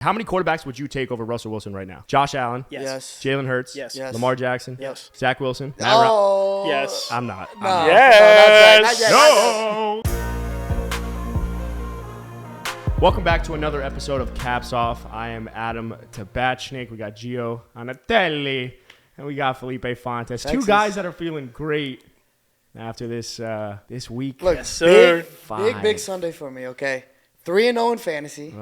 How many quarterbacks would you take over Russell Wilson right now? Josh Allen. Yes. Jalen Hurts. Yes. Lamar Jackson. Yes. Zach Wilson. Oh. Yes. I'm not. No. I'm not. Yes. No. Welcome back to another episode of Caps Off. I am Adam Tabachnik. We got Gio Anatelli, and we got Felipe Fontes. Texas. Two guys that are feeling great after this week. Look, Yes, sir. big Sunday for me, okay? 3-0 in fantasy.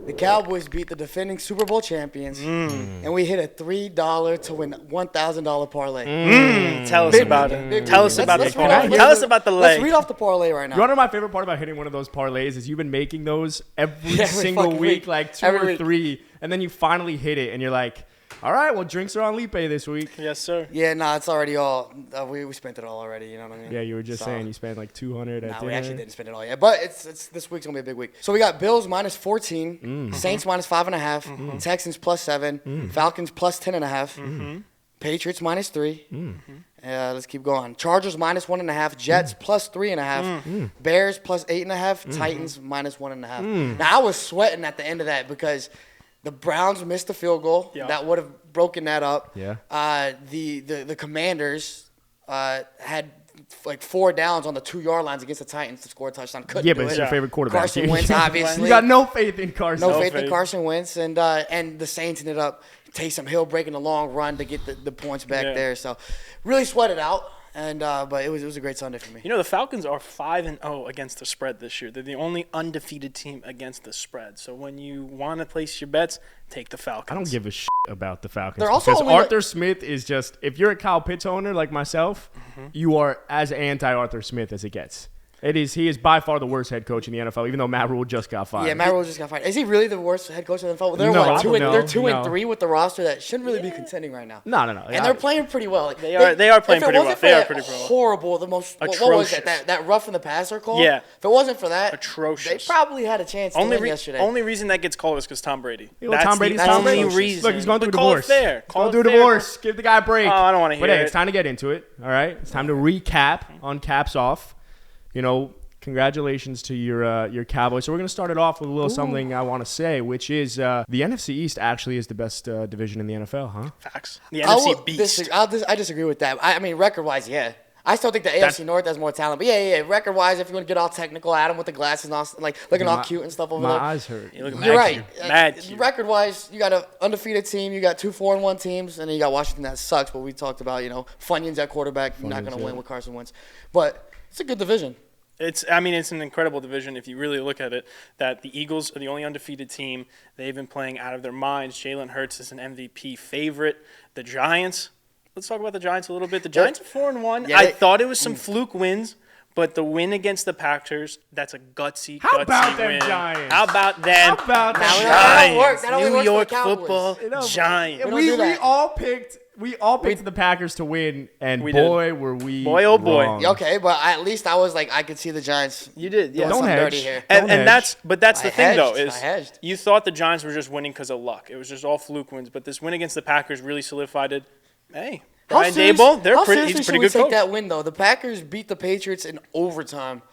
The Cowboys beat the defending Super Bowl champions, and we hit a $3 to win $1,000 parlay. Tell us about it. Tell us about the parlay. Tell us about the leg. Let's read off the parlay right now. You want to know my favorite part about hitting one of those parlays is you've been making those every single fucking week, week. like two Every or week. three, and then you finally hit it, and you're like, all right, well, drinks are on Lipe this week. Yes, sir. Yeah, nah, it's already all. We spent it all already. You know what I mean? Yeah, you were just So, saying you spent like 200 at Nah, dinner. we actually didn't spend it all yet, but it's this week's gonna be a big week. So we got Bills minus 14, Saints minus 5.5, Texans plus 7, Falcons plus 10.5, Patriots minus 3. Let's keep going. Chargers minus 1.5, Jets plus 3.5, Bears plus 8.5, Titans minus 1.5. Now I was sweating at the end of that because the Browns missed the field goal. Yeah. That would have broken that up. Yeah. The Commanders had like 4 downs on the 2-yard lines against the Titans to score a touchdown. Couldn't Yeah, do but it's it. your favorite quarterback. Carson Wentz, obviously. You got no faith in Carson. No faith in faith. Carson Wentz, and the Saints ended up Taysom Hill breaking a long run to get the points back there. So really sweated out, and but it was a great Sunday for me. You know, the Falcons are 5-0 against the spread this year. They're the only undefeated team against the spread. So when you want to place your bets, take the Falcons. I don't give a shit about the Falcons. They're also because only Arthur Smith is just, if you're a Kyle Pitts owner like myself, you are as anti-Arthur Smith as it gets. He is by far the worst head coach in the NFL, even though Matt Rule just got fired. Yeah, Matt Rule just got fired. Is he really the worst head coach in the NFL? They're No, what, no, they're 2 no. and 3 with the roster that shouldn't really be contending right now. No. And they're playing pretty well. Like, They are playing pretty well. They are pretty well. Horrible. The most what was Atrocious. it? That rough in the passer call? Yeah. If it wasn't for that, Atrocious. They probably had a chance to win yesterday. Only reason that gets called is because Tom Brady. Yeah, well, Tom Brady's the Tom only Brady. reason. Look, he's going through a But call divorce. it fair. He's Call going it through a fair. divorce. Give the guy a break. Oh, I don't wanna hear But hey, it. it's time to get into it. All right, it's time to recap on Caps Off. You know, congratulations to your Cowboys. So we're going to start it off with a little something I want to say, which is the NFC East actually is the best division in the NFL, huh? Facts. The NFC beast. I disagree with that. I mean, record-wise, yeah. I still think the AFC North has more talent. But yeah. Record-wise, if you want to get all technical, Adam with the glasses and all, like looking all cute and stuff over My there. eyes hurt. You look mad You're right. cute. Mad cute. Record-wise, you got an undefeated team. You got 2 4-1 teams, and then you got Washington that sucks. But we talked about, Funyuns at quarterback. You're not going to win with Carson Wentz. But it's a good division. It's an incredible division if you really look at it, that the Eagles are the only undefeated team. They've been playing out of their minds. Jalen Hurts is an MVP favorite. The Giants, let's talk about the Giants a little bit. The Giants are 4-1. Yeah, I thought it was some fluke wins, but the win against the Packers, that's a gutsy about them win. Giants? How about them How about them That don't work. Giants? That only New works for York the Cowboys. football Giants. don't do that. We all picked the Packers to win, and We boy, did. were we Boy, oh boy. wrong. Okay, but at least I was like, I could see the Giants. You did, yeah. doing Don't something hedge. dirty here. Don't And hedge. that's I the thing though hedged. is I hedged. you thought the Giants were just winning because of luck. It was just all fluke wins, but this win against the Packers really solidified it. Hey, Brian Daboll, how he's seriously a should pretty we good take coach. that win though? The Packers beat the Patriots in overtime,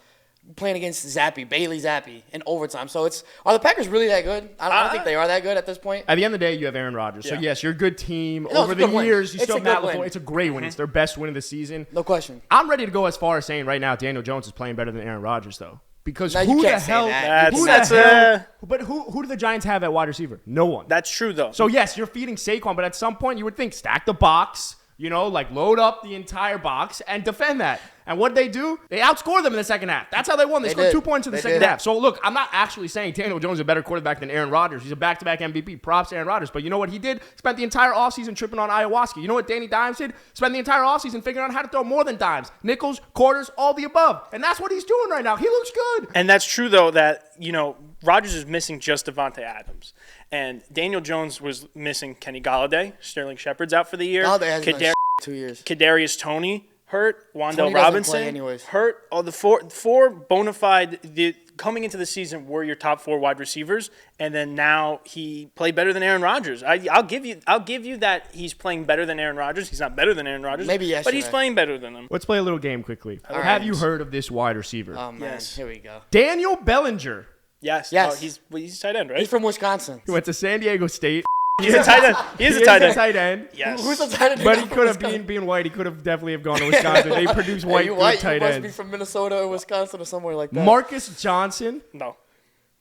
playing against Bailey Zappi in overtime. So are the Packers really that good? I don't think they are that good at this point. At the end of the day, you have Aaron Rodgers. So, Yeah. yes, you're a good team. it's Over a the good win. years, you It's still a have Matt good win. LaFleur. It's a great win. It's their best win of the season. No question. I'm ready to go as far as saying right now Daniel Jones is playing better than Aaron Rodgers, though. Because No, you who the can't say hell? that. Who That's- the hell? that's, But who do the Giants have at wide receiver? No one. That's true though. So, yes, you're feeding Saquon, but at some point you would think stack the box, load up the entire box and defend that. And what did they do? They outscored them in the second half. That's how they won. They scored did. 2 points in the They second did. half. So, look, I'm not actually saying Daniel Jones is a better quarterback than Aaron Rodgers. He's a back-to-back MVP. Props to Aaron Rodgers. But you know what he did? Spent the entire offseason tripping on ayahuasca. You know what Danny Dimes did? Spent the entire offseason figuring out how to throw more than dimes. Nickels, quarters, all the above. And that's what he's doing right now. He looks good. And that's true, though, that, Rodgers is missing just Devontae Adams. And Daniel Jones was missing Kenny Galladay. Sterling Shepard's out for the year. Galladay has been 2 years. Kadarius Toney hurt. Wandale Toney doesn't Robinson play anyways. hurt. All the four bona fide coming into the season were your top 4 wide receivers, and then now he played better than Aaron Rodgers. I'll give you that he's playing better than Aaron Rodgers. He's not better than Aaron Rodgers, Maybe but he's yesterday. playing better than him. Let's play a little game quickly. right. Have you heard of this wide receiver? Oh, man. Yes. Here we go. Daniel Bellinger Yes. Yes. Oh, he's tight end, right? He's from Wisconsin. He went to San Diego State. He's a tight end. He is a tight end. Yes. Yes. Who's the tight end? But he could have, being white, he could have definitely have gone to Wisconsin. They produce white, you good white, tight you must ends. be from Minnesota or Wisconsin or somewhere like that. Marcus Johnson, No.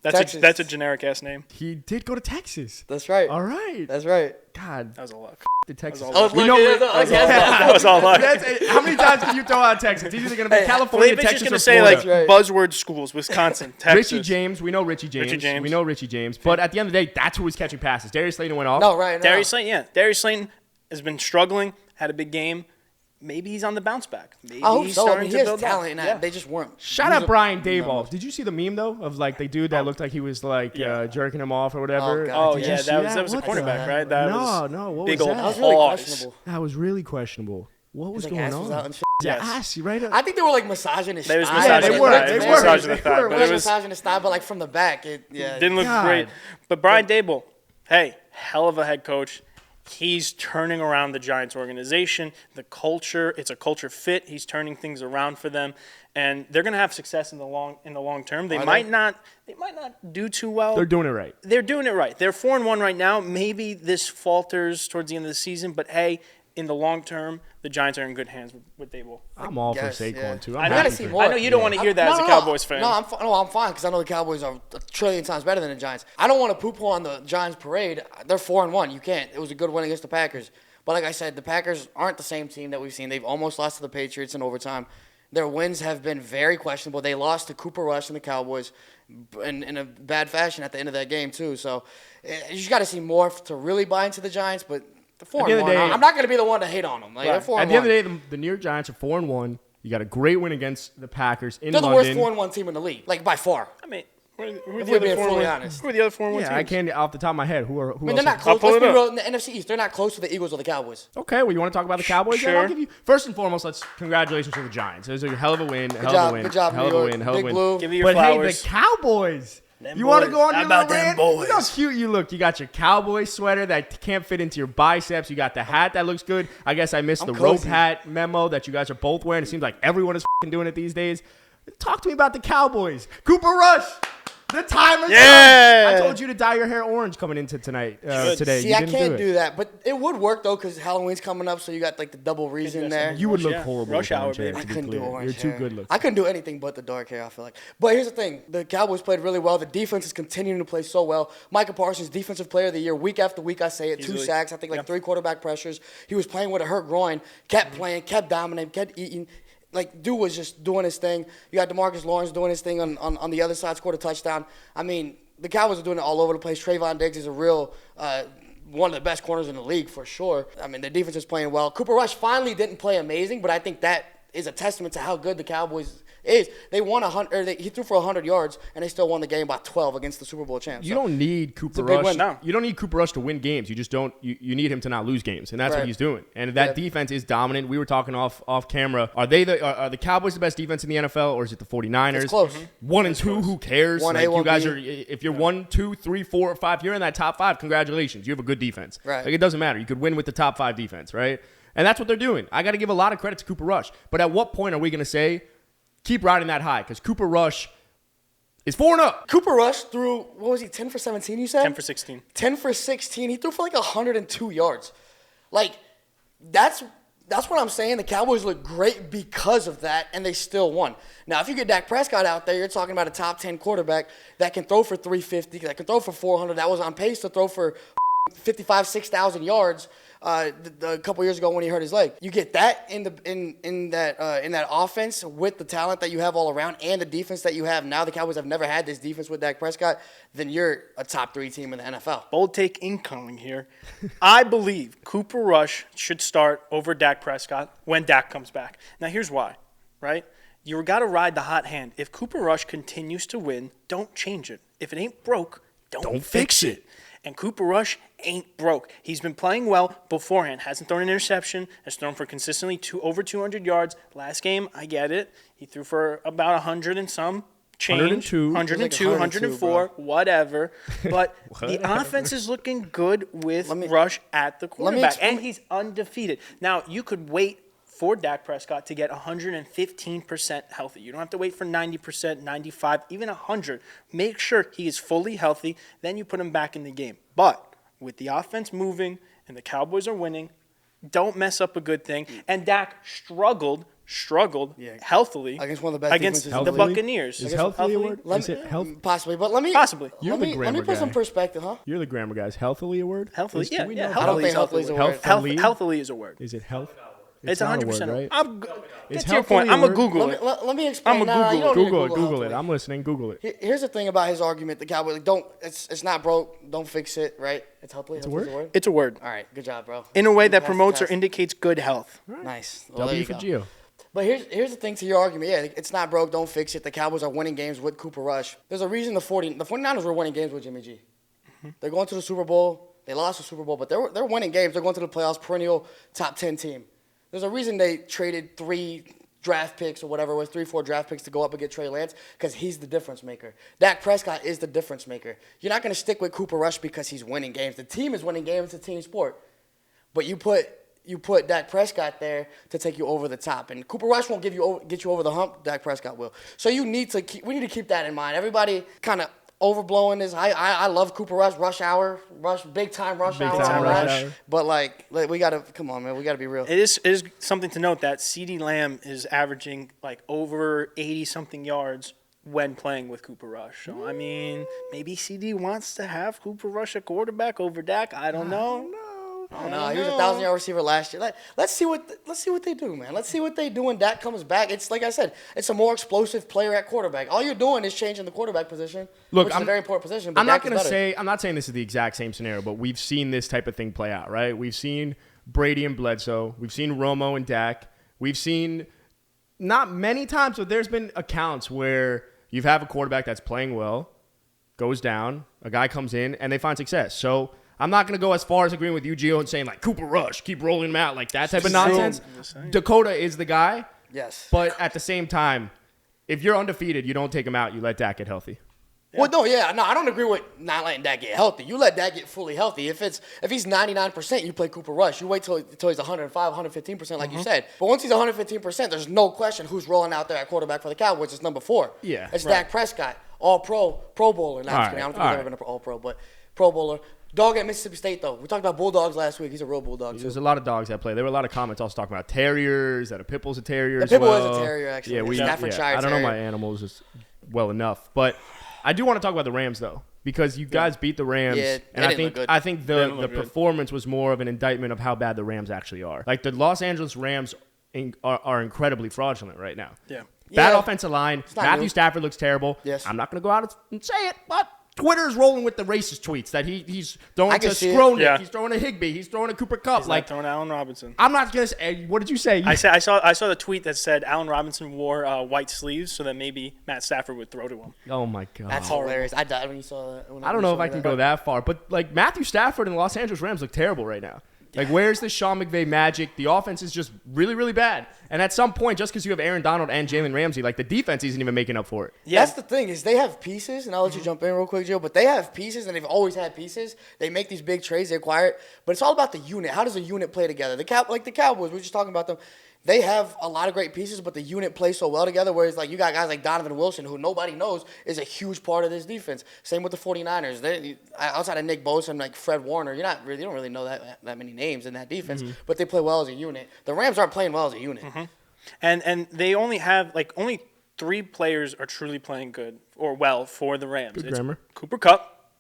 Texas. That's a generic ass name. he did go to Texas. That's right. All right. That's right. God, That was a luck. the Texas. all I was We looking know at the- we're- That was all luck. How many times can you throw out Texas? It's either going to be California, Felipe's Texas, just or gonna say Florida. like buzzword schools: Wisconsin, Texas. Richie James, we know Richie James. Richie James. We know Richie James. But at the end of the day, that's who was catching passes. Darius Slayton went off. No, right. No. Darius Slayton, yeah. Darius Slayton has been struggling. Had a big game. Maybe he's on the bounce back. Maybe I hope he's so. I starting mean, to he has build up. talent. Yeah. They just weren't. Shout out Brian Daboll. Did you see the meme though of like the dude that looked like he was like Yeah. jerking him off or whatever? Oh, God. Oh Did you yeah, see that was a What the- cornerback, right? That was No, what big was old That was that? really pause. questionable. That was really questionable. What was His, like, going ass was out on? and shit. Yeah, Yes. ass, right? I think they were like massaging his They was thigh. massaging they the were. thigh. They They were. were massaging the They thigh, were. but It was it was massaging his thigh, but like from the back. didn't look God. great. But Brian Daboll, hey, hell of a head coach. He's turning around the Giants organization, the culture. It's a culture fit. He's turning things around for them, and they're going to have success in the long term. They might not do too well. They're doing it right. They're doing it right. They're 4-1 right now. Maybe this falters towards the end of the season, but hey, in the long term, the Giants are in good hands with Daboll. I'm all guess, for Saquon yeah. too. I I'm know, happy see for more. I know you don't want to hear that as a Cowboys fan. No, I'm fine because I know the Cowboys are a trillion times better than the Giants. I don't want to poo-poo on the Giants parade. They're 4-1. You can't. It was a good win against the Packers. But like I said, the Packers aren't the same team that we've seen. They've almost lost to the Patriots in overtime. Their wins have been very questionable. They lost to Cooper Rush and the Cowboys in a bad fashion at the end of that game too. So you just got to see more to really buy into the Giants. But the 4-1, I'm not going to be the one to hate on them. Like, Right. they're 4-1. At the end of the day, the New York Giants are 4-1. You got a great win against the Packers in they're the London. worst 4-1 team in the league, like by far. I mean, who are If the we're other being 4-1 fully honest. Who are the other 4-1 teams? Yeah, I can't off the top of my head. Who I mean, else they're not is- close. pull Let's it be up. real. In the NFC East, they're not close to the Eagles or the Cowboys. Okay, well, you want to talk about the Cowboys? Then Sure. I'll give you first and foremost. Congratulations to the Giants. It was a hell of a win. Good job, hell New of a York. win. Hell of a Big win. Blue. Give me your But hey, flowers. the Cowboys. Them You want to boys. go on How your about little them rant? boys? Look how cute you look. You got your cowboy sweater that can't fit into your biceps. You got the hat that looks good. I guess I missed the rope cozy. hat memo that you guys are both wearing. It seems like everyone is doing it these days. Talk to me about the Cowboys. Cooper Rush. The timer's Yeah. up. I told you to dye your hair orange coming into tonight. Today. See, You I didn't can't do do it. that, but it would work though because Halloween's coming up, so you got like the double reason there. You would look Yeah. horrible. Rush with hour, orange hair, baby. I to be couldn't do clear. orange You're too hair. good looking. I couldn't do anything but the dark hair, I feel like. But here's the thing. The Cowboys played really well. The defense is continuing to play so well. Micah Parsons, Defensive Player of the Year, week after week, I say it. Easily. 2 sacks, I think like 3 quarterback pressures. He was playing with a hurt groin, kept playing, kept dominating, kept eating. Like, dude was just doing his thing. You got DeMarcus Lawrence doing his thing on the other side, scored a touchdown. I mean, the Cowboys are doing it all over the place. Trayvon Diggs is a real one of the best corners in the league for sure. I mean, the defense is playing well. Cooper Rush finally didn't play amazing, but I think that is a testament to how good the Cowboys is. They won 100. He threw for 100 yards, and they still won the game by 12 against the Super Bowl champs. You don't need Cooper a big Rush. win. No. You don't need Cooper Rush to win games. You just don't. You need him to not lose games, and that's what Right. he's doing. And that defense is dominant. We were talking off camera. Are the Cowboys the best defense in the NFL, or is it the 49ers? It's close. 1 and 2. Who cares? 1A, Like, you 1B. guys are. If you're 1, 2, 3, 4, or 5, you're in that top 5. Congratulations. You have a good defense. Right. Like, it doesn't matter. You could win with the top 5 defense, right? And that's what they're doing. I got to give a lot of credit to Cooper Rush. But at what point are we going to say, keep riding that high? Because Cooper Rush is 4-0. Cooper Rush threw, what was he, 10 for 17, you said? 10 for 16. 10 for 16. He threw for like 102 yards. Like, that's what I'm saying. The Cowboys look great because of that, and they still won. Now, if you get Dak Prescott out there, you're talking about a top 10 quarterback that can throw for 350, that can throw for 400, that was on pace to throw for 55, 6,000 yards a couple years ago when he hurt his leg. You get that in that offense with the talent that you have all around and the defense that you have now. The Cowboys have never had this defense with Dak Prescott. Then you're a top 3 team in the NFL. Bold take incoming here. I believe Cooper Rush should start over Dak Prescott when Dak comes back. Now, here's why, right? You got to ride the hot hand. If Cooper Rush continues to win, don't change it. If it ain't broke, don't fix it. And Cooper Rush ain't broke. He's been playing well beforehand. Hasn't thrown an interception. Has thrown for consistently over 200 yards. Last game, I get it. He threw for about 100 and some change. 102. 102, 104, whatever. But the offense is looking good with Rush at the quarterback. And he's undefeated. Now, you could wait for Dak Prescott to get 115% healthy. You don't have to wait for 90%, 95, even 100. Make sure he is fully healthy. Then you put him back in the game. But with the offense moving and the Cowboys are winning, don't mess up a good thing. And Dak struggled healthily against one of the best against defenses the in the league. Buccaneers. Is healthily a word? Let Is me- it health? Possibly, but let me Possibly. You're let the me grammar put some guy. perspective, huh? You're the grammar guys. Healthily a word? Healthily, Do we yeah. know I don't think healthily is a word. Healthily? Healthily is a word. Is it health? It's not a 100% word, right? Get Is to your point. healthily a I'm going word? to Google it. Let me explain. I'ma Nah, you don't need to Google it. Google it. healthily. I'm listening. Google it. Here's the thing about his argument: the Cowboys like, don't. It's not broke. Don't fix it. Right? It's healthily. It's a Healthily word? is It's a word. All right. Good job, bro. In a way You that passed promotes the or test. indicates good health. Nice. Well, there W you for go. Gio. But here's the thing to your argument. Yeah, it's not broke. Don't fix it. The Cowboys are winning games with Cooper Rush. There's a reason the 49ers were winning games with Jimmy G. They're going to the Super Bowl. They lost the Super Bowl, but they're winning games. They're going to the playoffs, perennial top 10 team. There's a reason they traded 3 draft picks or whatever it was, 3-4 draft picks to go up and get Trey Lance, because he's the difference maker. Dak Prescott is the difference maker. You're not going to stick with Cooper Rush because he's winning games. The team is winning games. It's a team sport. But you put Dak Prescott there to take you over the top, and Cooper Rush won't get you over the hump. Dak Prescott will. So we need to keep that in mind. Everybody kind of overblowing this. I love Cooper Rush, rush hour, big time rush hour. hour. But like we gotta come on, man. We gotta be real. It is something to note that CeeDee Lamb is averaging like over 80-something yards when playing with Cooper Rush. So, I mean, maybe CD wants to have Cooper Rush a quarterback over Dak. I don't know. No, he was a 1,000-yard receiver last year. Let's see what they do, man. Let's see what they do when Dak comes back. It's like I said, it's a more explosive player at quarterback. All you're doing is changing the quarterback position, which is a very important position. But I'm not Dak is better. I'm not saying this is the exact same scenario, but we've seen this type of thing play out, right? We've seen Brady and Bledsoe. We've seen Romo and Dak. We've seen not many times, but there's been accounts where you have a quarterback that's playing well, goes down, a guy comes in, and they find success. So I'm not going to go as far as agreeing with you, Gio, and saying, like, Cooper Rush, keep rolling him out, like that type of nonsense. Dakota is the guy. Yes. But at the same time, if you're undefeated, you don't take him out. You let Dak get healthy. Yeah. Well, no, I don't agree with not letting Dak get healthy. You let Dak get fully healthy. If he's 99%, you play Cooper Rush. You wait till he's 105, 115%, like you said. But once he's 115%, there's no question who's rolling out there at quarterback for the Cowboys. It's number 4. Yeah. It's Dak Prescott, All-Pro, Pro Bowler. Not just kidding. I don't think he's ever been an All-Pro, but Pro Bowler. Dog at Mississippi State, though. We talked about Bulldogs last week. He's a real Bulldog, too. There's a lot of dogs that play. There were a lot of comments also talking about terriers, that a pit bull's a terrier. The as pit bull well. is a terrier, actually. Yeah, Staffordshire I don't know terrier. my animals as well enough, but I do want to talk about the Rams though, because you guys beat the Rams, Yeah, and they didn't look good. I think They the didn't look good. performance was more of an indictment of how bad the Rams actually are. Like the Los Angeles Rams are incredibly fraudulent right now. Yeah. Bad Yeah. offensive line. not Matthew new. Stafford looks terrible. Yes. I'm not going to go out and say it, but Twitter's rolling with the racist tweets that he's throwing I to can see it. Skronik, Yeah. he's throwing to Higbee, he's throwing to Cooper Kupp. He's Like, like throwing Allen Robinson. I'm not going to say, what did you say? I saw the tweet that said Allen Robinson wore white sleeves so that maybe Matt Stafford would throw to him. Oh my God. That's hilarious. I died when you saw that. I don't know if I can go that far, but like Matthew Stafford and the Los Angeles Rams look terrible right now. Like, where's the Sean McVay magic? The offense is just really, really bad. And at some point, just because you have Aaron Donald and Jalen Ramsey, like the defense isn't even making up for it. Yeah. That's the thing is they have pieces, and I'll let you jump in real quick, Joe. But they have pieces, and they've always had pieces. They make these big trades, they acquire it, but it's all about the unit. How does a unit play together? Like the Cowboys, we were just talking about them. They have a lot of great pieces, but the unit plays so well together. Whereas like you got guys like Donovan Wilson, who nobody knows is a huge part of this defense. Same with the 49ers. Outside of Nick Bosa and like Fred Warner, you don't really know that many names in that defense, but they play well as a unit. The Rams aren't playing well as a unit. And they only have only 3 players are truly playing good or well for the Rams. Good It's grammar. Cooper Kupp,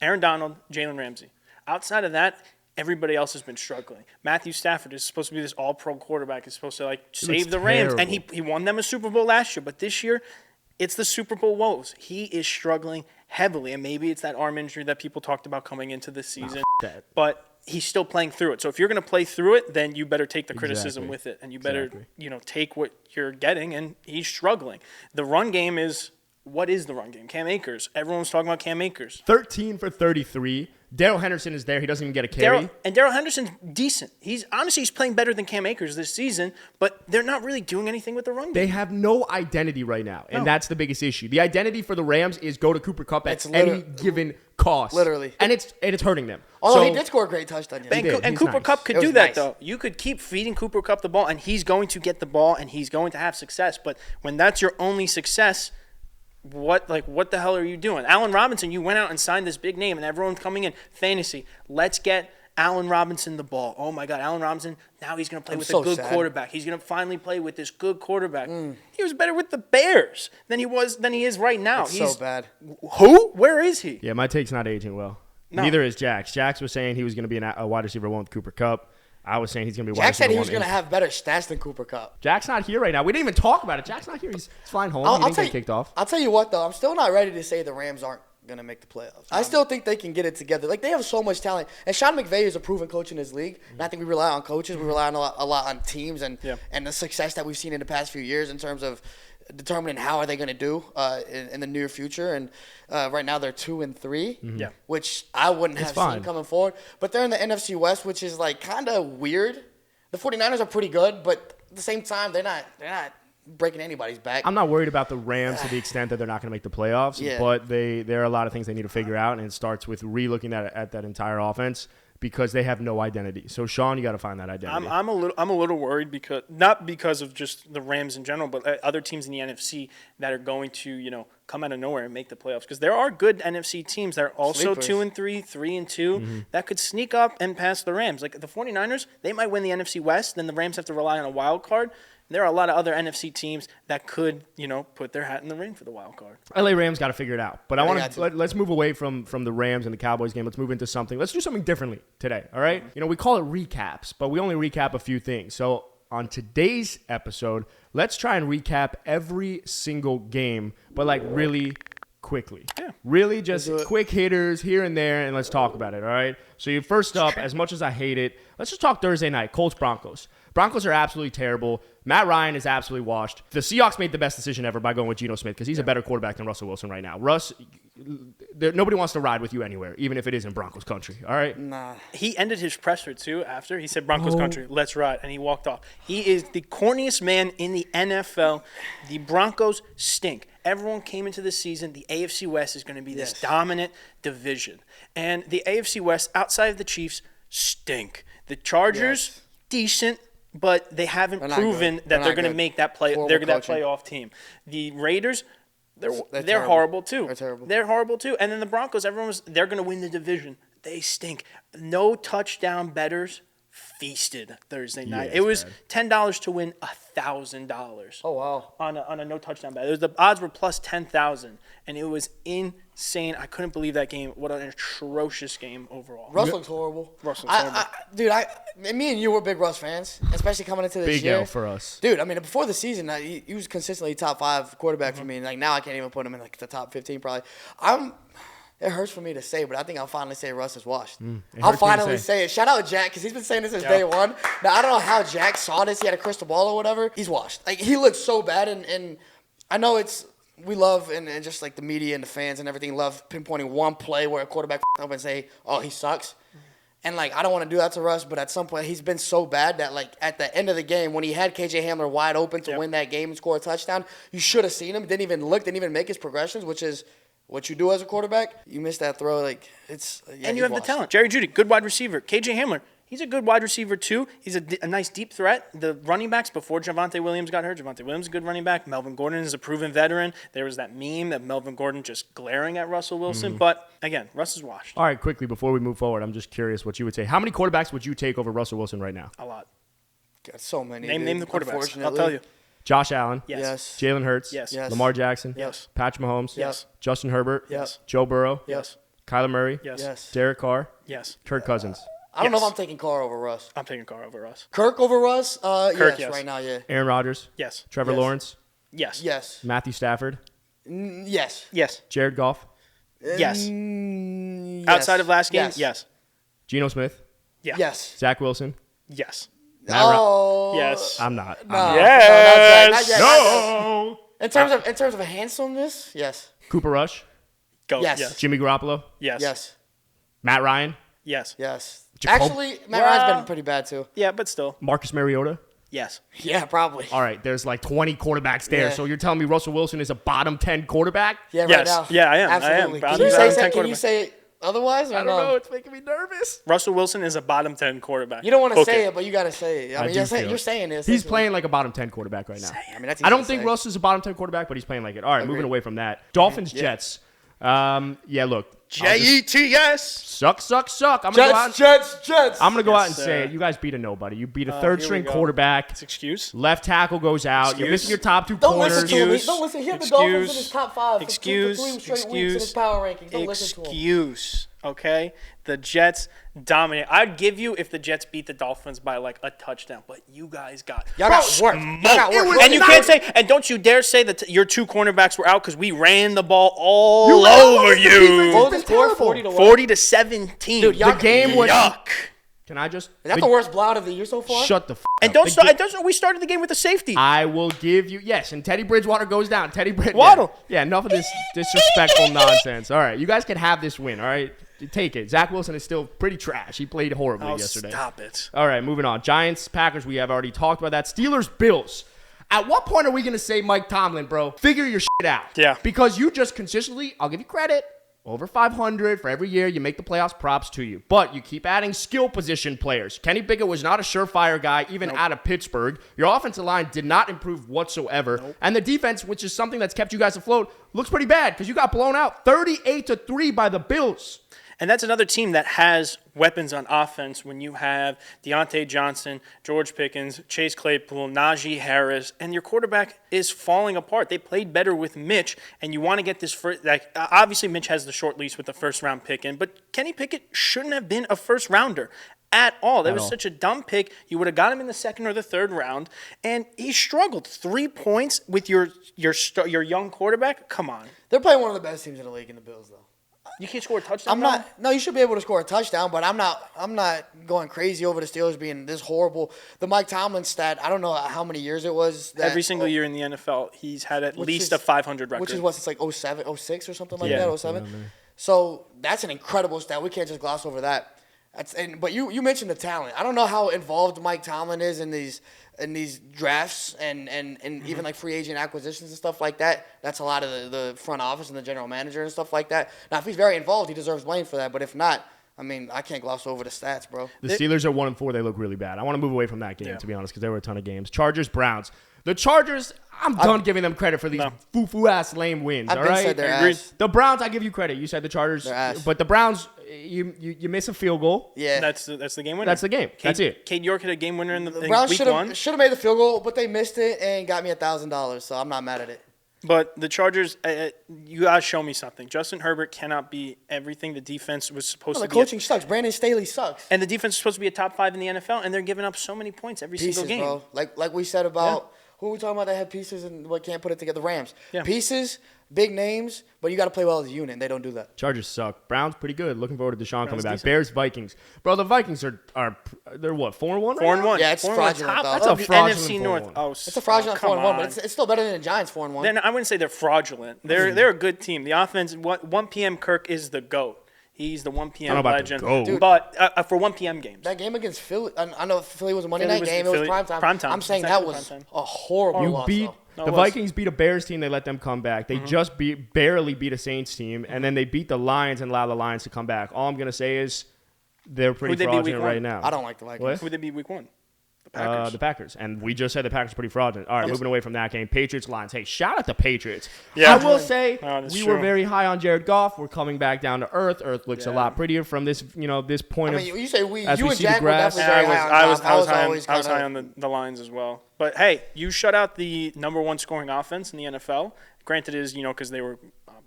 Aaron Donald, Jalen Ramsey. Outside of that, everybody else has been struggling. Matthew Stafford is supposed to be this all-pro quarterback. He's supposed to save the Rams, and he won them a Super Bowl last year. But this year, it's the Super Bowl woes. He is struggling heavily, and maybe it's that arm injury that people talked about coming into this season. that. But he's still playing through it. So if you're going to play through it, then you better take the criticism Exactly. with it, and you better Exactly. take what you're getting. And he's struggling. The run game is what is the run game? Cam Akers. Everyone's talking about Cam Akers. 13 for 33. Darrell Henderson is there. He doesn't even get a carry. Darrell Henderson's decent. He's playing better than Cam Akers this season, but they're not really doing anything with the run game. They have no identity right now, and that's the biggest issue. The identity for the Rams is go to Cooper Kupp at any given cost. Literally. And it's hurting them. Although he did score a great touchdown. And Cooper Kupp could do that, though. You could keep feeding Cooper Kupp the ball, and he's going to get the ball, and he's going to have success. But when that's your only success, what the hell are you doing? Allen Robinson, you went out and signed this big name, and everyone's coming in. Fantasy, let's get Allen Robinson the ball. Oh, my God, Allen Robinson, now he's going to play with a good quarterback. He's going to finally play with this good quarterback. He was better with the Bears than he is right now. He's so bad. Who? Where is he? Yeah, my take's not aging well. No. Neither is Jax. Jax was saying he was going to be a wide receiver one with Cooper Kupp. I was saying he's going to be wide receiver one. Jack said he was going to have better stats than Cooper Kupp. Jack's not here right now. We didn't even talk about it. Jack's not here. He's flying home. He didn't get kicked off. I'll tell you what, though. I'm still not ready to say the Rams aren't going to make the playoffs. I still think they can get it together. Like, they have so much talent. And Sean McVay is a proven coach in this league. And I think we rely on coaches. We rely on a lot on teams and the success that we've seen in the past few years in terms of determining how are they going to do in the near future. And right now they're 2-3, which I wouldn't have seen coming forward. But they're in the NFC West, which is like kind of weird. The 49ers are pretty good, but at the same time, they're not breaking anybody's back. I'm not worried about the Rams to the extent that they're not going to make the playoffs, but there are a lot of things they need to figure out, and it starts with re-looking at that entire offense because they have no identity. So, Sean, you got to find that identity. I'm a little worried because not because of just the Rams in general, but other teams in the NFC that are going to come out of nowhere and make the playoffs. Because there are good NFC teams that are also 2-3, 3-2 that could sneak up and pass the Rams. Like the 49ers, they might win the NFC West. Then the Rams have to rely on a wild card. There are a lot of other NFC teams that could, put their hat in the ring for the wild card. LA Rams got to figure it out. But let's move away from the Rams and the Cowboys game. Let's move into something. Let's do something differently today, all right? We call it recaps, but we only recap a few things. So on today's episode, let's try and recap every single game, but really quickly. Yeah. Really just quick hitters here and there, and let's talk about it, all right? So first up, as much as I hate it, let's just talk Thursday night, Colts-Broncos. Broncos are absolutely terrible. Matt Ryan is absolutely washed. The Seahawks made the best decision ever by going with Geno Smith because he's a better quarterback than Russell Wilson right now. Russ, nobody wants to ride with you anywhere, even if it is in Broncos country, all right? Nah. He ended his presser, too, after. He said, Broncos country, let's ride, and he walked off. He is the corniest man in the NFL. The Broncos stink. Everyone came into the season, the AFC West is going to be this dominant division. And the AFC West, outside of the Chiefs, stink. The Chargers, decent. But they haven't proven that they're going to make that play. They're that playoff team. The Raiders, they're horrible too. They're horrible too. And then the Broncos, they're going to win the division. They stink. No touchdown bettors feasted Thursday night. It was $10 to win $1,000. Oh wow! On a no touchdown bet. The odds were plus 10,000, and it was insane. I couldn't believe that game. What an atrocious game overall. Russ looks horrible. Dude, me and you were big Russ fans, especially coming into this year. Big L for us, dude. I mean, before the season, he was consistently top 5 quarterback for me, and now I can't even put him in the top 15 probably. It hurts for me to say, but I think I'll finally say Russ is washed. I'll finally say it. Shout out Jack, because he's been saying this since day one. Now, I don't know how Jack saw this. He had a crystal ball or whatever. He's washed. He looks so bad, and I know we love, and just the media and the fans and everything love pinpointing one play where a quarterback up and say, oh, he sucks. And, I don't want to do that to Russ, but at some point he's been so bad that, at the end of the game, when he had KJ Hamler wide open to win that game and score a touchdown, you should have seen him. Didn't even make his progressions, which is what you do as a quarterback. You miss that throw, and you have the talent. Jerry Jeudy, good wide receiver. KJ Hamler, he's a good wide receiver too. He's a nice deep threat. The running backs before Javonte Williams got hurt. Javonte Williams is a good running back. Melvin Gordon is a proven veteran. There was that meme of Melvin Gordon just glaring at Russell Wilson. But again, Russ is washed. All right, quickly before we move forward, I'm just curious what you would say. How many quarterbacks would you take over Russell Wilson right now? A lot. Got so many. Name the quarterbacks. I'll tell you. Josh Allen. Yes. Jalen Hurts. Yes. Lamar Jackson. Yes. Patrick Mahomes. Yes. Justin Herbert. Yes. Joe Burrow. Yes. Kyler Murray. Yes. Derek Carr. Yes. Kirk Cousins. I don't know if I'm taking Carr over Russ. I'm taking Carr over Russ. Kirk over Russ? Kirk, yes. Right now, yeah. Aaron Rodgers. Yes. Trevor Lawrence. Yes. Yes. Matthew Stafford. Yes. Yes. Jared Goff. Yes. Yes. Outside of last game? Yes. Geno Smith. Yeah. Yes. Zach Wilson. Yes. Oh. Yes. I'm not. Yes. No. In terms of handsomeness, yes. Cooper Rush, Go. Yes. Jimmy Garoppolo, Yes. Yes. Matt Ryan, Yes. Yes. Jacob- Actually, Matt Ryan's been pretty bad too. Yeah, but still. Marcus Mariota. Yes. Yeah, probably. All right, there's like 20 quarterbacks there. Yeah. So you're telling me Russell Wilson is a bottom 10 quarterback? Yeah, right Yes. now. Yeah, I am. Absolutely. I am. Can you Bottom say 10 can you quarterback. say otherwise? Or I don't no? know. It's making me nervous. Russell Wilson is a bottom 10 quarterback. You don't want to Book say it, but you got to say it. I mean, do you're feel saying it. this. He's playing like a bottom 10 quarterback right now. I mean, that's I don't easy to think say. Russ is a bottom 10 quarterback, but he's playing like it. All right, moving Agreed. away from that. Dolphins, Jets. Yeah, look. Jets. Suck. I'm gonna go out. Jets. I'm gonna go out and Yes, say sir. it. You guys beat a nobody. You beat a Here third-string we go. quarterback. It's excuse. Left tackle goes out. You're Excuse. missing your top two Don't corners. listen to him. Excuse. Don't listen. He had the Excuse. Dolphins in his top 5 for 3 straight weeks in his power rankings. Don't listen to him. Excuse. Okay? The Jets dominate. I'd give you if the Jets beat the Dolphins by like a touchdown, but you guys got Y'all got work. Y'all got It work. was and you not- can't say, and don't you dare say that your two cornerbacks were out because we ran the ball all You ran over the defense. you. What was the score? terrible. 40 to 1. 40-17. Dude, y'all- The game was. Yuck. Can I just? Is that the worst blowout of the year so far? Shut the. And up. don't The start. ga- And don't. We started the game with a safety. I will give you yes, and Teddy Bridgewater goes down. Teddy Bridgewater. Waddle. Yeah, enough of this disrespectful nonsense. All right, you guys can have this win. All right, take it. Zach Wilson is still pretty trash. He played horribly yesterday. Stop it. All right, moving on. Giants, Packers. We have already talked about that. Steelers, Bills. At what point are we gonna say Mike Tomlin, bro? Figure your shit out. Yeah. Because you just consistently, I'll give you credit. Over 500 for every year. You make the playoffs, props to you. But you keep adding skill position players. Kenny Pickett was not a surefire guy, even out of Pittsburgh. Your offensive line did not improve whatsoever. And the defense, which is something that's kept you guys afloat, looks pretty bad because you got blown out 38-3 by the Bills. And that's another team that has weapons on offense when you have Deontay Johnson, George Pickens, Chase Claypool, Najee Harris, and your quarterback is falling apart. They played better with Mitch, and you want to get this first. Like, obviously, Mitch has the short leash with the first-round pick in, but Kenny Pickett shouldn't have been a first-rounder at all. That was such a dumb pick. You would have got him in the second or the third round, and he struggled. 3 points with your young quarterback? Come on. They're playing one of the best teams in the league in the Bills, though. You can't score a touchdown I'm not. No, you should be able to score a touchdown, but I'm not going crazy over the Steelers being this horrible. The Mike Tomlin stat, I don't know how many years it was. That, Every single year in the NFL, he's had at Which least is- a 500 record. which is what it's like 07, 06 or something like Yeah. that, 07. So that's an incredible stat. We can't just gloss over that. But you mentioned the talent. I don't know how involved Mike Tomlin is in these drafts and even like free agent acquisitions and stuff like that. That's a lot of the front office and the general manager and stuff like that. Now, if he's very involved, he deserves blame for that. But if not, I mean, I can't gloss over the stats, bro. The Steelers are 1-4. They look really bad. I want to move away from that game, Yeah. to be honest, because there were a ton of games. Chargers, Browns. The Chargers, I'm done giving them credit for these foo-foo-ass lame wins, I've all been right? said they're Agreed. ass. The Browns, I give you credit. You said the Chargers. They're ass. But the Browns, you miss a field goal. Yeah. That's the game winner. That's the game. That's it. Cade York hit a game winner in The in Browns week should one. have made the field goal, but they missed it and got me $1,000. So I'm not mad at it. But the Chargers, you gotta show me something. Justin Herbert cannot be everything the defense was supposed No, to the be. coaching sucks. Brandon Staley sucks. And the defense is supposed to be a top 5 in the NFL, and they're giving up so many points every Pieces, single game. bro. Like we said about who we talking about that had pieces and what can't put it together. The Rams. Yeah. Pieces, big names, but you got to play well as a unit. And they don't do that. Chargers suck. Browns pretty good. Looking forward to Deshaun coming back. decent. Bears, Vikings. Bro, the Vikings are they're what, 4-1 right 4-1. Yeah, it's 4-1. fraudulent, Top though. of That's a the fraudulent NFC North. 4-1. Oh, It's a fraudulent come 4-1, on. but it's still better than the Giants 4-1. Then I wouldn't say they're fraudulent. They're a good team. The offense, 1 p.m. Kirk is the GOAT. He's the 1 p.m. I don't know about legend. the GOAT. Dude. But for 1 p.m. games. That game against Philly, I know Philly was a Monday Philly night was- game. It Philly- was primetime. primetime. I'm saying It's that actually was primetime. a horrible You loss. beat though. the it was. Vikings beat a Bears team. They let them come back. They just barely beat a Saints team, and then they beat the Lions and allowed the Lions to come back. All I'm gonna say is they're pretty Who'd they beat fraudulent week right one? now. I don't like the Vikings. What? Who would they beat week 1? The Packers. The Packers. And we just said the Packers are pretty fraudulent. All right, moving away from that game. Patriots, Lions. Hey, shout out to Patriots. Yeah. I will say Oh, that's we true. were very high on Jared Goff. We're coming back down to earth. Earth looks a lot prettier from this, this point I of. mean, you say we, as you we and see the Jack were grass. definitely Yeah, very high on I was Goff. high always on the Lions as well. But hey, you shut out the number 1 scoring offense in the NFL. Granted, it is because they were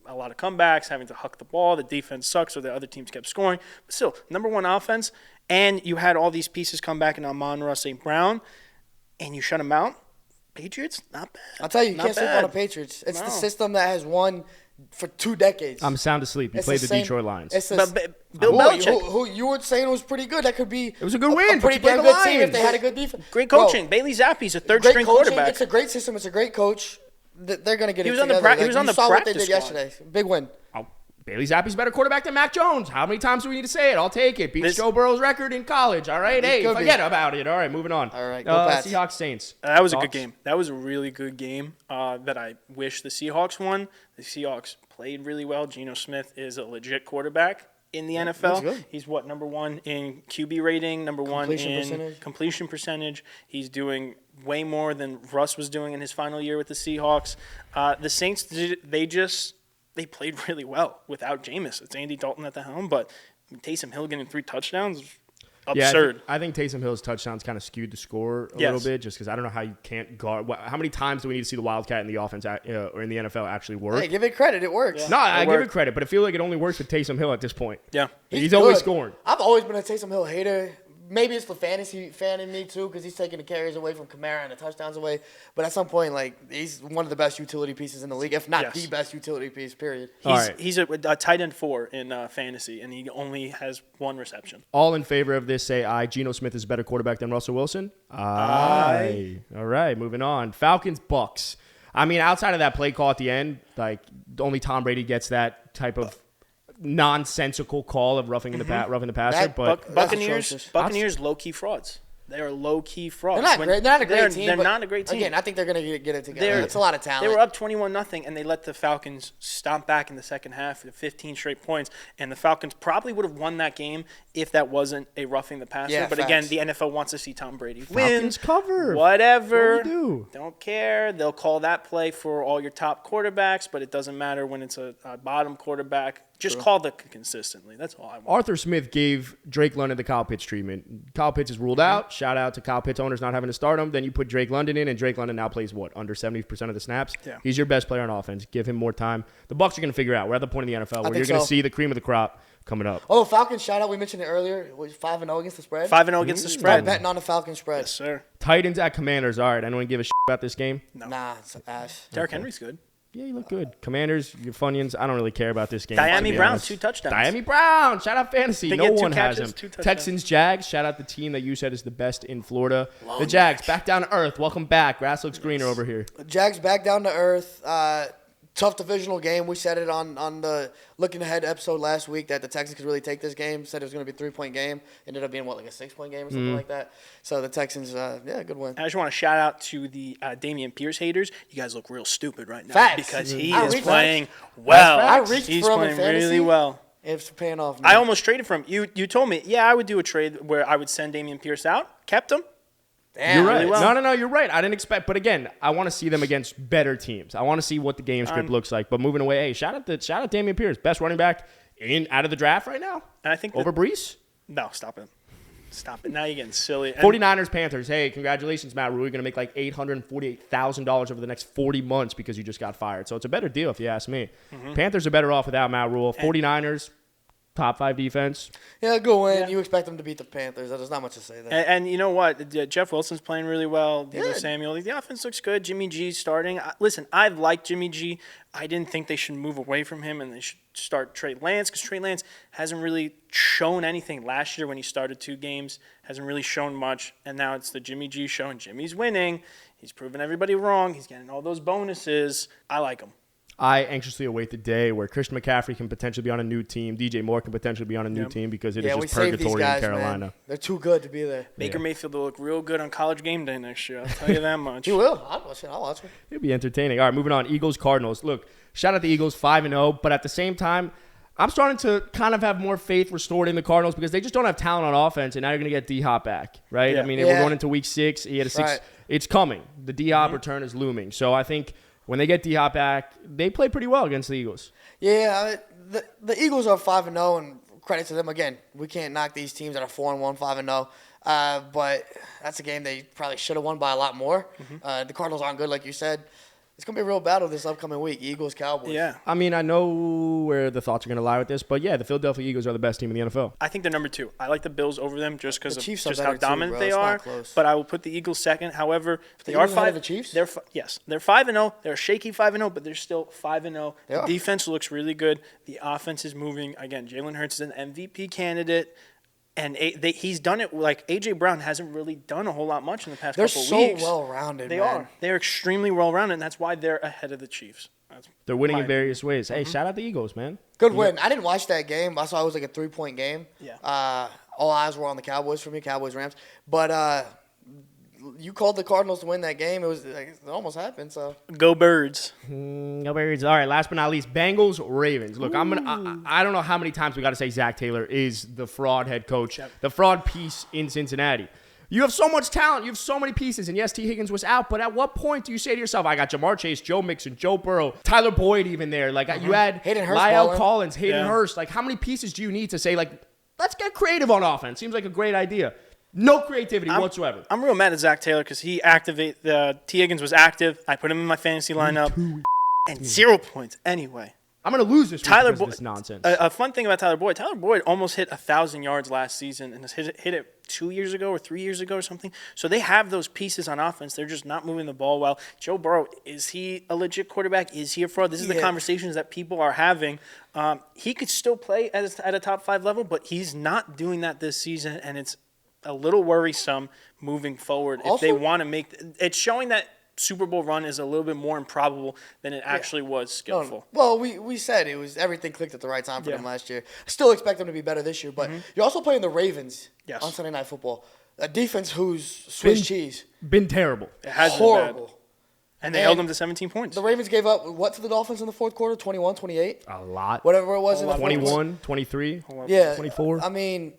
a lot of comebacks, having to huck the ball. The defense sucks, so the other teams kept scoring. But still, number 1 offense, and you had all these pieces come back in Amon-Ra St. Brown, and you shut them out. Patriots, not bad. I'll tell you, you Not can't sleep bad. on the Patriots. It's the No. system that has won for 2 decades. I'm sound asleep. You It's played the same- Detroit Lions. It's the But Bill who, Belichick. who you were saying was pretty good. That could be. It was a good win, A but pretty you played damn the good team if Lions. they had a good defense. Great Bro, coaching. Bailey Zappi's a great third-string coaching. quarterback. It's a great system. It's a great coach. they're going to get He it was on the together. he was on the you saw what they practice did squad. yesterday. Big win. Oh, Bailey Zappi's a better quarterback than Mac Jones. How many times do we need to say it? I'll take it. Beats This- Joe Burrow's record in college. All right, hey, could be. forget about it. All right, moving on. All right, go Pats. Seahawks Saints. That was a Thoughts? good game. That was a really good game that I wish the Seahawks won. The Seahawks played really well. Geno Smith is a legit quarterback in the NFL. good. He's number one in QB rating, number one Completion in percentage. completion percentage. He's doing way more than Russ was doing in his final year with the Seahawks. The Saints, they played really well without Jameis. It's Andy Dalton at the helm, but Taysom Hill getting 3 touchdowns, absurd. Yeah, I think Taysom Hill's touchdowns kind of skewed the score a Yes. little bit, just because I don't know how you can't guard. How many times do we need to see the Wildcat in the offense or in the NFL actually work? Hey, give it credit. It works. No, I give worked. it credit, but I feel like it only works with Taysom Hill at this point. Yeah. He's always good. scoring. I've always been a Taysom Hill hater. Maybe it's the fantasy fan in me too, because he's taking the carries away from Kamara and the touchdowns away. But at some point, he's one of the best utility pieces in the league, if not Yes. the best utility piece. Period. All right. He's a tight end 4 in fantasy, and he only has 1 reception. All in favor of this, say aye. Geno Smith is a better quarterback than Russell Wilson? Aye. All right, moving on. Falcons Bucks. I mean, outside of that play call at the end, only Tom Brady gets that type of nonsensical call of roughing the passer. That- But Buccaneers, atrocious. low-key frauds. They are low-key frauds. They're not great. They're not a great they're, team. They're but not a great team. Again, I think they're going to get it together. It's a lot of talent. They were up 21-0, and they let the Falcons stomp back in the second half to 15 straight points. And the Falcons probably would have won that game if that wasn't a roughing the passer. Yeah, but facts. again, the NFL wants to see Tom Brady win. Falcons cover. Whatever. What do we do? Don't care. They'll call that play for all your top quarterbacks, but it doesn't matter when it's a bottom quarterback. Just call the consistently. That's all I want. Arthur Smith gave Drake London the Kyle Pitts treatment. Kyle Pitts is ruled out. Shout out to Kyle Pitts owners not having to start him. Then you put Drake London in, and Drake London now plays under 70% of the snaps. Yeah. He's your best player on offense. Give him more time. The Bucs are going to figure it out. We're at the point in the NFL where think you're going to so. see the cream of the crop coming up. Oh, Falcons shout out. We mentioned it earlier. It was 5-0 against the spread. 5-0 against the Start spread. betting on the Falcons spread. Yes, sir. Titans at Commanders. All right. Anyone give a shit about this game? Nah, it's ass. Derrick Henry's good. Yeah, you look good. Commanders, your Funyuns. I don't really care about this game. Diami to be Brown, honest. 2 touchdowns. Diami Brown. Shout out fantasy. They No get 2 one has catches, him. 2 touchdowns. Texans, Jags. Shout out the team that you said is the best in Florida. The Jags, back down to earth. Welcome back. Grass looks greener over here. Jags back down to earth. Tough divisional game. We said it on the Looking Ahead episode last week that the Texans could really take this game. Said it was going to be a 3-point game. Ended up being, like a 6-point game or something like that. So the Texans, good win. I just want to shout out to the Damian Pierce haters. You guys look real stupid right now Facts. because he I is reached- playing well. I reached He's for him in playing really fantasy. well. It's paying off. I man. almost traded for him. You told me, yeah, I would do a trade where I would send Damian Pierce out. Kept him. Damn, You're right. really well. No, you're right. I didn't expect, but again, I want to see them against better teams. I want to see what the game script looks like. But moving away, hey, shout out Damian Pierce, best running back out of the draft right now. And I think Over Brees. no, stop it. Stop it. Now you're getting silly. And 49ers, Panthers. Hey, congratulations, Matt Rule. You're going to make like $848,000 over the next 40 months because you just got fired. So it's a better deal if you ask me. Panthers are better off without Matt Rule. 49ers, top 5 defense. Yeah, good win. Yeah. You expect them to beat the Panthers. There's not much to say there. And you know what? Jeff Wilson's playing really well. Deebo Yeah. Samuel. The offense looks good. Jimmy G's starting. Listen, I've liked Jimmy G. I didn't think they should move away from him and they should start Trey Lance because Trey Lance hasn't really shown anything last year when he started 2 games. Hasn't really shown much. And now it's the Jimmy G show and Jimmy's winning. He's proving everybody wrong. He's getting all those bonuses. I like him. I anxiously await the day where Christian McCaffrey can potentially be on a new team. DJ Moore can potentially be on a new team because it is we just saved these purgatory guys, in Carolina. man. They're too good to be there. Baker Mayfield will look real good on College game day next year. I'll tell you that much. He will. I'll watch him. It'll be entertaining. All right, moving on. Eagles, Cardinals. Look, shout out the Eagles, 5-0. But at the same time, I'm starting to kind of have more faith restored in the Cardinals because they just don't have talent on offense, and now you're going to get D-Hop back, right? Yeah. I mean, Yeah. we're going into week 6. He had a 6. Right. It's coming. The D-Hop return is looming. So I think when they get D-Hop back, they play pretty well against the Eagles. Yeah, the Eagles are 5-0, and credit to them. Again, we can't knock these teams that are 4-1, 5-0. But that's a game they probably should have won by a lot more. The Cardinals aren't good, like you said. It's going to be a real battle this upcoming week, Eagles, Cowboys. Yeah. I mean, I know where the thoughts are going to lie with this, but yeah, the Philadelphia Eagles are the best team in the NFL. I think they're number 2. I like the Bills over them just because The of Chiefs are just how better too, dominant bro. they It's not are. close. But I will put the Eagles second. However, they Eagles are ahead 5. of the Chiefs? Yes, they're 5-0. They're a shaky 5-0, but they're still 5-0. They The are. defense looks really good. The offense is moving. Again, Jalen Hurts is an MVP candidate. And he's done it like A.J. Brown hasn't really done a whole lot much in the past They're couple so weeks. well-rounded, They man. are. They're extremely well-rounded, and that's why they're ahead of the Chiefs. They're winning in various ways. Hey, shout out the Eagles, man. Good win. I didn't watch that game. I saw it was like a 3-point game. Yeah. All eyes were on the Cowboys for me, Cowboys-Rams. But you called the Cardinals to win that game. It almost happened. So Go Birds. Go Birds. All right, last but not least, Bengals, Ravens. Look, I don't know how many times we got to say Zach Taylor is the fraud head coach, the fraud piece in Cincinnati. You have so much talent. You have so many pieces. And yes, T. Higgins was out. But at what point do you say to yourself, I got Jamar Chase, Joe Mixon, Joe Burrow, Tyler Boyd even there. Like, you had Hayden Hurst Lyle Collins, Hayden Hurst. Like, how many pieces do you need to say, like, let's get creative on offense? Seems like a great idea. No creativity whatsoever. I'm real mad at Zach Taylor because he T. Higgins was active. I put him in my fantasy lineup. And 0 points anyway. I'm going to lose this week Tyler because of this nonsense. A fun thing about Tyler Boyd almost hit 1,000 yards last season and has hit it 2 years ago or 3 years ago or something. So they have those pieces on offense. They're just not moving the ball well. Joe Burrow, is he a legit quarterback? Is he a fraud? This is the conversations that people are having. He could still play at a top 5 level, but he's not doing that this season, and it's a little worrisome moving forward. Also, if they want to make – it's showing that Super Bowl run is a little bit more improbable than it actually was skillful. No. Well, we said it was everything clicked at the right time for them last year. I still expect them to be better this year, but you're also playing the Ravens on Sunday Night Football, a defense who's Swiss cheese. Been terrible. It has Horrible. been bad. And they held them to 17 points. The Ravens gave up what to the Dolphins in the fourth quarter? 21, 28? A lot. Whatever it was in the 21, 23, Yeah. 24. I mean,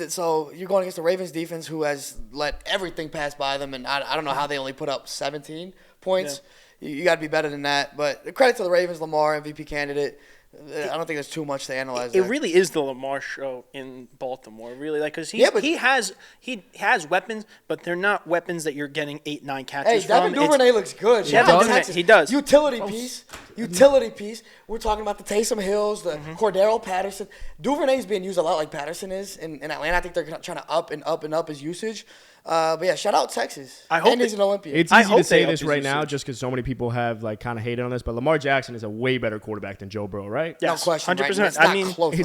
so you're going against the Ravens defense who has let everything pass by them, and I don't know how they only put up 17 points. Yeah. You got to be better than that. But credit to the Ravens, Lamar, MVP candidate. I don't think there's too much to analyze. It really is the Lamar show in Baltimore, really, like because he has weapons, but they're not weapons that you're getting 8-9 catches from. Hey, Devin Duvernay looks good. He does. Utility piece. We're talking about the Taysom Hills, the Cordero Patterson. Duvernay's being used a lot like Patterson is in Atlanta. I think they're trying to up and up his usage. But yeah, shout out Texas. I hope he's an Olympian. It's easy to say this right now just because so many people have like kind of hated on this, but Lamar Jackson is a way better quarterback than Joe Burrow, right? Yes, no question. 100%. Right? It's not even close.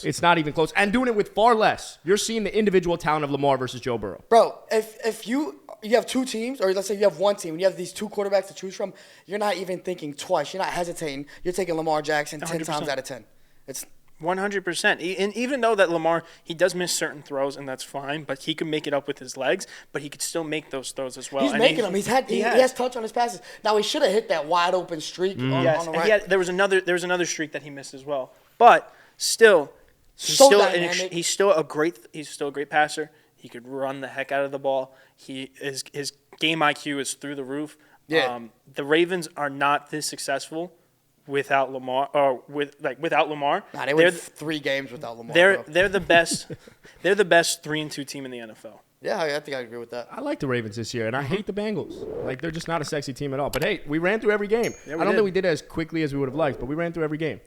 It's not even close. And doing it with far less. You're seeing the individual talent of Lamar versus Joe Burrow. Bro, if you have two teams, or let's say you have one team, and you have these two quarterbacks to choose from, you're not even thinking twice. You're not hesitating. You're taking Lamar Jackson 10 times out of 10. It's 100%. And even though that Lamar, he does miss certain throws, and that's fine, but he can make it up with his legs, but he could still make those throws as well. He's making them. He has touch on his passes. Now, he should have hit that wide open streak on the right. There was another streak that he missed as well. But still, he's still a great passer. He could run the heck out of the ball. His game IQ is through the roof. Yeah. The Ravens are not this successful without Lamar, without Lamar. Nah, they win 3 games without Lamar. They're the best. They're the best 3-2 team in the NFL. Yeah, I think I agree with that. I like the Ravens this year, and I hate the Bengals. Like, they're just not a sexy team at all. But hey, we ran through every game. I don't think we did it as quickly as we would have liked, but we ran through every game.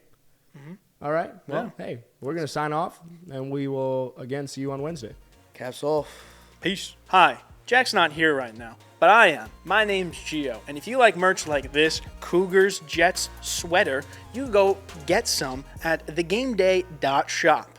All right. Well, hey, we're gonna sign off, and we will again see you on Wednesday. Caps off. Peace. Hi. Jack's not here right now, but I am. My name's Gio, and if you like merch like this Cougars Jets sweater, you go get some at thegameday.shop.